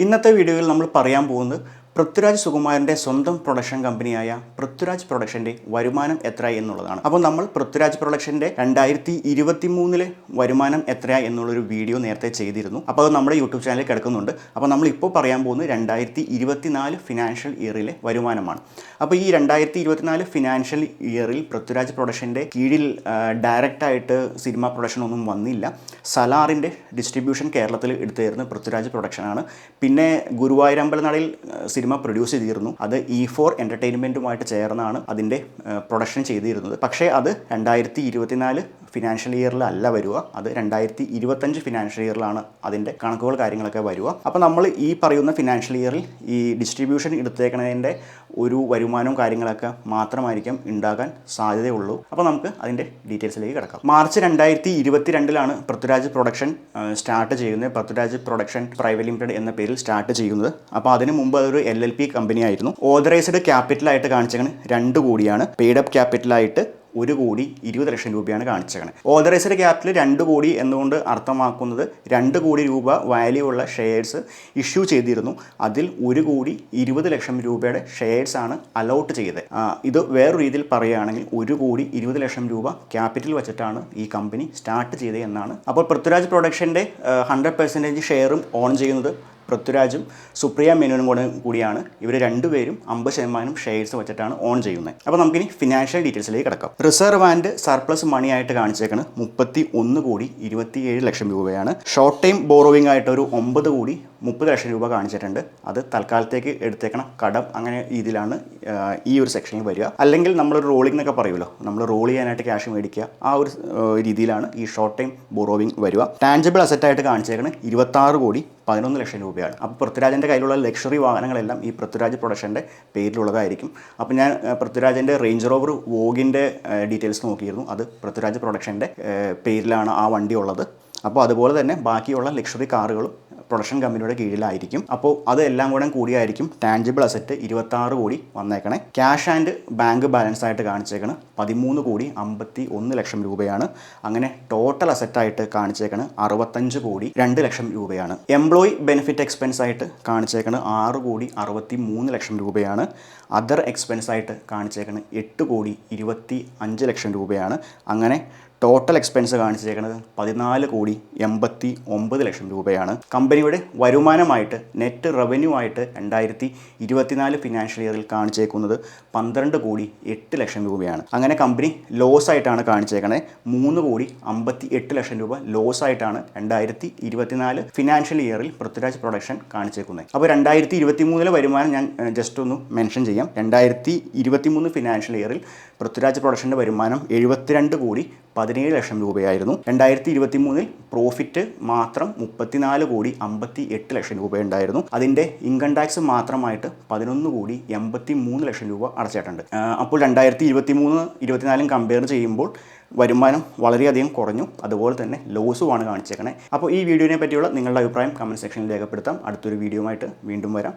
ഇന്നത്തെ വീഡിയോയിൽ നമ്മൾ പറയാൻ പോകുന്നത് പൃഥ്വിരാജ് സുകുമാരൻ്റെ സ്വന്തം പ്രൊഡക്ഷൻ കമ്പനിയായ പൃഥ്വിരാജ് പ്രൊഡക്ഷൻ്റെ വരുമാനം എത്രയായി എന്നുള്ളതാണ്. അപ്പോൾ നമ്മൾ പൃഥ്വിരാജ് പ്രൊഡക്ഷൻ്റെ 2023 വരുമാനം എത്രയായി എന്നുള്ളൊരു വീഡിയോ നേരത്തെ ചെയ്തിരുന്നു. അപ്പോൾ അത് നമ്മുടെ യൂട്യൂബ് ചാനലിൽ കിടക്കുന്നുണ്ട്. അപ്പോൾ നമ്മളിപ്പോൾ പറയാൻ പോകുന്നത് 2024 ഫിനാൻഷ്യൽ ഇയറിലെ വരുമാനമാണ്. അപ്പോൾ ഈ 2024 ഫിനാൻഷ്യൽ ഇയറിൽ പൃഥ്വിരാജ് പ്രൊഡക്ഷൻ്റെ കീഴിൽ ഡയറക്റ്റായിട്ട് സിനിമ പ്രൊഡക്ഷൻ ഒന്നും വന്നില്ല. സലാറിൻ്റെ ഡിസ്ട്രിബ്യൂഷൻ കേരളത്തിൽ എടുത്തുതരുന്ന പൃഥ്വിരാജ് പ്രൊഡക്ഷനാണ്. പിന്നെ ഗുരുവായൂരമ്പലനടയിൽ സിനിമ പ്രൊഡ്യൂസ് ചെയ്തിരുന്നു. അത് E4 എൻ്റർടൈൻമെൻറ്റുമായിട്ട് ചേർന്നാണ് അതിൻ്റെ പ്രൊഡക്ഷൻ ചെയ്തിരുന്നത്. പക്ഷേ അത് 2024 ഫിനാൻഷ്യൽ ഇയറിലല്ല വരിക, അത് 2025 ഫിനാൻഷ്യൽ ഇയറിലാണ് അതിൻ്റെ കണക്കുകൾ കാര്യങ്ങളൊക്കെ വരിക. അപ്പോൾ നമ്മൾ ഈ പറയുന്ന ഫിനാൻഷ്യൽ ഇയറിൽ ഈ ഡിസ്ട്രിബ്യൂഷൻ എടുത്തേക്കുന്നതിൻ്റെ ഒരു വരുമാനവും കാര്യങ്ങളൊക്കെ മാത്രമായിരിക്കും ഉണ്ടാകാൻ സാധ്യതയുള്ളൂ. അപ്പോൾ നമുക്ക് അതിൻ്റെ ഡീറ്റെയിൽസിലേക്ക് കിടക്കാം. മാർച്ച് 2022 പൃഥ്വിരാജ് പ്രൊഡക്ഷൻ സ്റ്റാർട്ട് ചെയ്യുന്നത്. പൃഥ്വിരാജ് പ്രൊഡക്ഷൻ പ്രൈവറ്റ് ലിമിറ്റഡ് എന്ന പേരിൽ സ്റ്റാർട്ട് ചെയ്യുന്നത്. അപ്പോൾ അതിന് മുമ്പ് അതൊരു LLP കമ്പനിയായിരുന്നു. ഓതറൈസ്ഡ് ക്യാപിറ്റലായിട്ട് കാണിച്ചേക്കുന്നത് 2 കോടിയാണ്. പെയ്ഡ് അപ്പ് ക്യാപിറ്റലായിട്ട് 1,20,00,000 രൂപയാണ് കാണിച്ചേക്കുന്നത്. ഓതറൈസ്ഡ് ക്യാപിറ്റൽ 2 കോടി എന്നുകൊണ്ട് അർത്ഥമാക്കുന്നത് 2 കോടി രൂപ വാല്യൂ ഉള്ള ഷെയർസ് ഇഷ്യൂ ചെയ്തിരുന്നു. അതിൽ 1,20,00,000 രൂപയുടെ ഷെയർസാണ് അലോട്ട് ചെയ്തത്. ഇത് വേറൊരു രീതിയിൽ പറയുകയാണെങ്കിൽ 1,20,00,000 രൂപ ക്യാപിറ്റൽ വെച്ചിട്ടാണ് ഈ കമ്പനി സ്റ്റാർട്ട് ചെയ്തത് എന്നാണ്. അപ്പോൾ പൃഥ്വിരാജ് പ്രൊഡക്ഷൻ്റെ 100% ഷെയറും ഓൺ ചെയ്യുന്നത് പൃഥ്വിരാജും സുപ്രിയ മേനോനും കൂടിയാണ്. ഇവർ രണ്ടുപേരും 50% ഷെയർസ് വെച്ചിട്ടാണ് ഓൺ ചെയ്യുന്നത്. അപ്പോൾ നമുക്കിനി ഫിനാൻഷ്യൽ ഡീറ്റെയിൽസിലേക്ക് കിടക്കാം. റിസർവ് ആൻഡ് സർപ്ലസ് മണി ആയിട്ട് കാണിച്ചേക്കുന്നത് 31,27,00,000 രൂപയാണ്. ഷോർട്ട് ടൈം ബോറോവിംഗ് ആയിട്ട് ഒരു 9,30,00,000 രൂപ കാണിച്ചിട്ടുണ്ട്. അത് തൽക്കാലത്തേക്ക് എടുത്തേക്കണം കടം അങ്ങനെ രീതിയിലാണ് ഈ ഒരു സെക്ഷനിൽ വരിക. അല്ലെങ്കിൽ നമ്മളൊരു റോളിംഗ് എന്നൊക്കെ പറയുമല്ലോ, നമ്മൾ റോൾ ചെയ്യാനായിട്ട് ക്യാഷ് മേടിക്കുക, ആ ഒരു രീതിയിലാണ് ഈ ഷോർട്ട് ടൈം ബോറോവിംഗ് വരിക. ടാഞ്ചിബിൾ അസറ്റായിട്ട് കാണിച്ചേക്കുന്നത് 26,11,00,000 രൂപയാണ്. അപ്പോൾ പൃഥ്വിരാജിൻ്റെ കയ്യിലുള്ള ലക്ഷറി വാഹനങ്ങളെല്ലാം ഈ പൃഥ്വിരാജ് പ്രൊഡക്ഷൻ്റെ പേരിലുള്ളതായിരിക്കും. അപ്പോൾ ഞാൻ പൃഥ്വിരാജിൻ്റെ റേഞ്ച് റോവർ വോഗിൻ്റെ ഡീറ്റെയിൽസ് നോക്കിയിരുന്നു. അത് പൃഥ്വിരാജ് പ്രൊഡക്ഷൻ്റെ പേരിലാണ് ആ വണ്ടി ഉള്ളത്. അപ്പോൾ അതുപോലെ തന്നെ ബാക്കിയുള്ള ലക്ഷറി കാറുകളും പ്രൊഡക്ഷൻ കമ്പനിയുടെ കീഴിലായിരിക്കും. അപ്പോൾ അതെല്ലാം കൂടെ കൂടിയായിരിക്കും ടാഞ്ചിബിൾ അസറ്റ് 26 കോടി വന്നേക്കണേ. ക്യാഷ് ആൻഡ് ബാങ്ക് ബാലൻസ് ആയിട്ട് കാണിച്ചേക്കണം 13,51,00,000 രൂപയാണ്. അങ്ങനെ ടോട്ടൽ അസറ്റായിട്ട് കാണിച്ചേക്കണം 65,02,00,000 രൂപയാണ്. എംപ്ലോയി ബെനിഫിറ്റ് എക്സ്പെൻസ് ആയിട്ട് കാണിച്ചേക്കണം 6,63,00,000 രൂപയാണ്. അതർ എക്സ്പെൻസ് ആയിട്ട് കാണിച്ചേക്കണം 8,25,00,000 രൂപയാണ്. അങ്ങനെ ടോട്ടൽ എക്സ്പെൻസ് കാണിച്ചേക്കുന്നത് 14,89,00,000 രൂപയാണ്. കമ്പനിയുടെ വരുമാനമായിട്ട് നെറ്റ് റവന്യൂ ആയിട്ട് 2024 ഫിനാൻഷ്യൽ ഇയറിൽ കാണിച്ചേക്കുന്നത് 12,08,00,000 രൂപയാണ്. അങ്ങനെ കമ്പനി ലോസ് ആയിട്ടാണ് കാണിച്ചേക്കുന്നത്. 3,58,00,000 രൂപ ലോസ് ആയിട്ടാണ് 2024 ഫിനാൻഷ്യൽ ഇയറിൽ പൃഥ്വിരാജ് പ്രൊഡക്ഷൻ കാണിച്ചേക്കുന്നത്. അപ്പോൾ 2023 വരുമാനം ഞാൻ ജസ്റ്റ് ഒന്ന് മെൻഷൻ ചെയ്യാം. 2023 ഫിനാൻഷ്യൽ ഇയറിൽ പൃഥ്വിരാജ് പ്രൊഡക്ഷൻ്റെ വരുമാനം 72,17,00,000 രൂപയായിരുന്നു. 2023 പ്രോഫിറ്റ് മാത്രം 34,58,00,000 രൂപ ഉണ്ടായിരുന്നു. അതിൻ്റെ ഇൻകം ടാക്സ് മാത്രമായിട്ട് 11,83,00,000 രൂപ അടച്ചിട്ടുണ്ട്. അപ്പോൾ 2023-24 കമ്പയർ ചെയ്യുമ്പോൾ വരുമാനം വളരെയധികം കുറഞ്ഞു. അതുപോലെ തന്നെ ലോസുമാണ് കാണിച്ചേക്കണേ. അപ്പോൾ ഈ വീഡിയോനെ പറ്റിയുള്ള നിങ്ങളുടെ അഭിപ്രായം കമൻറ്റ് സെക്ഷനിൽ രേഖപ്പെടുത്താം. അടുത്തൊരു വീഡിയോയുമായിട്ട് വീണ്ടും വരാം.